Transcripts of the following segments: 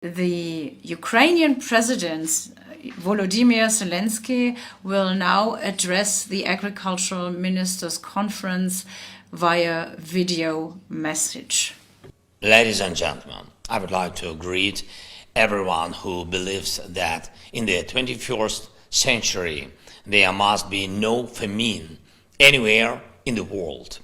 The Ukrainian President Volodymyr Zelensky will now address the Agricultural Ministers' Conference via video message. Ladies and gentlemen, I would like to greet everyone who believes that in the 21st century there must be no famine anywhere in the world.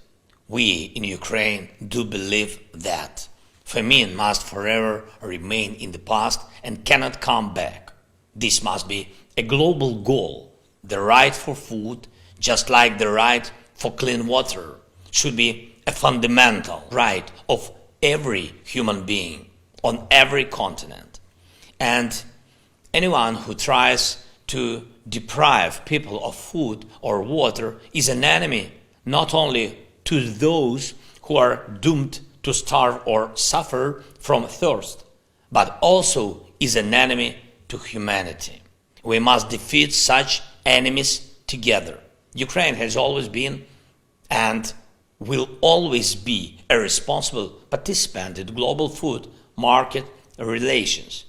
We in Ukraine do believe that famine must forever remain in the past and cannot come back. This must be a global goal. The right for food, just like the right for clean water, should be a fundamental right of every human being on every continent. And anyone who tries to deprive people of food or water is an enemy not only to those who are doomed to starve or suffer from thirst, but also is an enemy to humanity. We must defeat such enemies together. Ukraine has always been and will always be a responsible participant in global food market relations.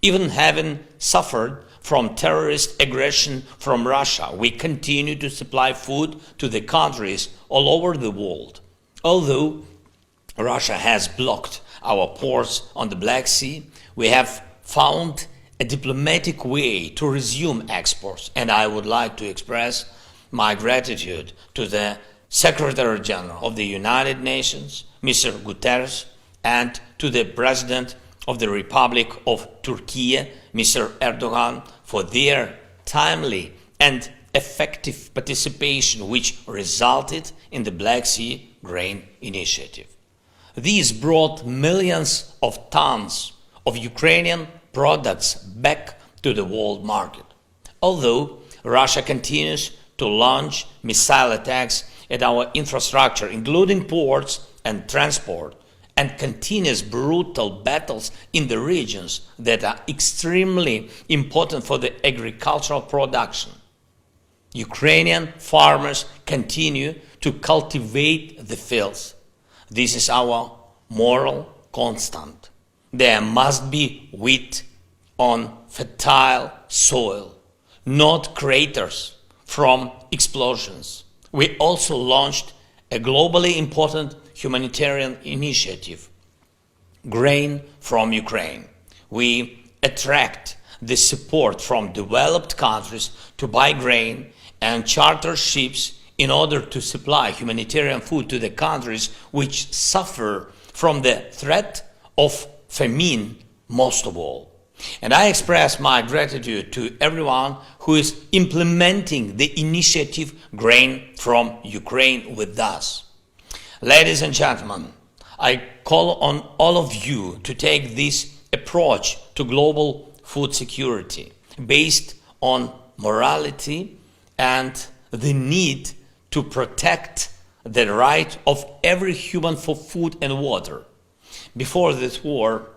Even having suffered from terrorist aggression from Russia, we continue to supply food to the countries all over the world. Although Russia has blocked our ports on the Black Sea, we have found a diplomatic way to resume exports, and I would like to express my gratitude to the Secretary General of the United Nations, Mr. Guterres, and to the President of the Republic of Turkey, Mr. Erdogan, for their timely and effective participation, which resulted in the Black Sea Grain Initiative. These brought millions of tons of Ukrainian products back to the world market. Although Russia continues to launch missile attacks at our infrastructure, including ports and transport, and continues brutal battles in the regions that are extremely important for the agricultural production, Ukrainian farmers continue to cultivate the fields. This is our moral constant. There must be wheat on fertile soil, not craters from explosions. We also launched a globally important humanitarian initiative, Grain from Ukraine. We attract the support from developed countries to buy grain and charter ships in order to supply humanitarian food to the countries which suffer from the threat of famine most of all. And I express my gratitude to everyone who is implementing the initiative Grain from Ukraine with us. Ladies and gentlemen, I call on all of you to take this approach to global food security based on morality and the need to protect the right of every human for food and water. Before this war,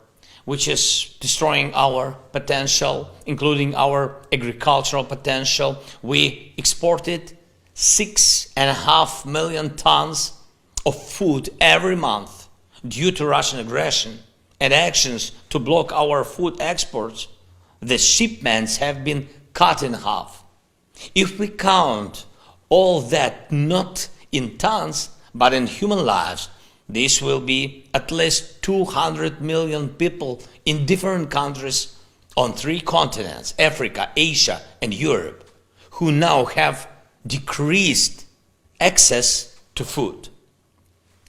which is destroying our potential, including our agricultural potential, we exported 6.5 million tons of food every month. Due to Russian aggression and actions to block our food exports, the shipments have been cut in half. If we count all that not in tons, but in human lives, this will be at least 200 million people in different countries on 3 continents, Africa, Asia, and Europe, who now have decreased access to food.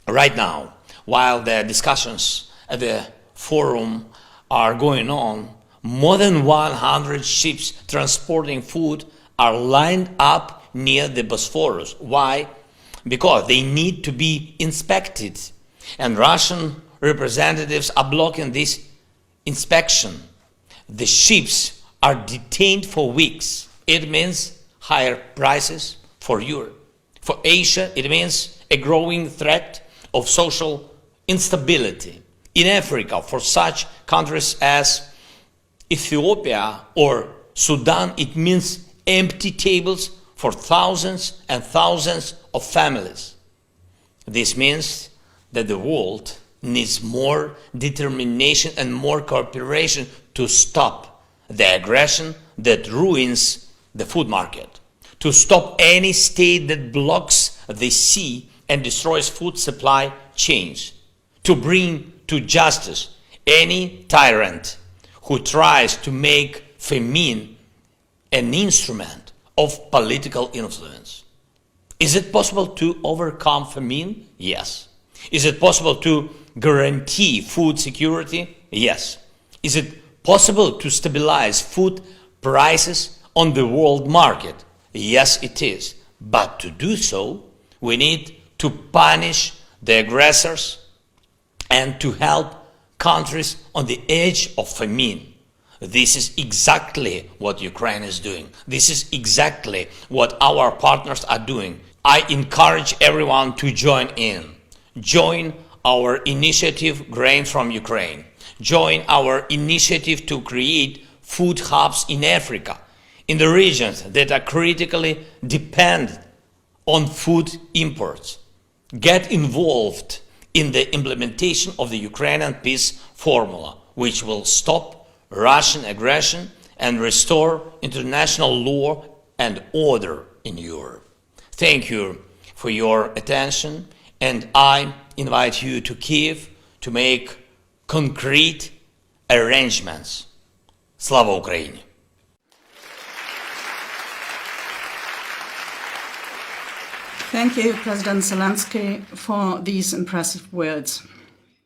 Right now, while the discussions at the forum are going on, more than 100 ships transporting food are lined up near the Bosphorus. Why? Because they need to be inspected, and Russian representatives are blocking this inspection. The ships are detained for weeks. It means higher prices for Europe. For Asia, it means a growing threat of social instability. In Africa, for such countries as Ethiopia or Sudan, it means empty tables for thousands and thousands of families. This means that the world needs more determination and more cooperation to stop the aggression that ruins the food market, to stop any state that blocks the sea and destroys food supply chains, to bring to justice any tyrant who tries to make famine an instrument of political influence. Is it possible to overcome famine? Yes. Is it possible to guarantee food security? Yes. Is it possible to stabilize food prices on the world market? Yes, it is. But to do so, we need to punish the aggressors and to help countries on the edge of famine. This is exactly what Ukraine is doing. This is exactly what our partners are doing. I encourage everyone to join in. Join our initiative Grain from Ukraine. Join our initiative to create food hubs in Africa, in the regions that are critically dependent on food imports. Get involved in the implementation of the Ukrainian peace formula, which will stop Russian aggression and restore international law and order in Europe. Thank you for your attention, and I invite you to Kyiv to make concrete arrangements. Slava Ukraini! Thank you, President Zelensky, for these impressive words.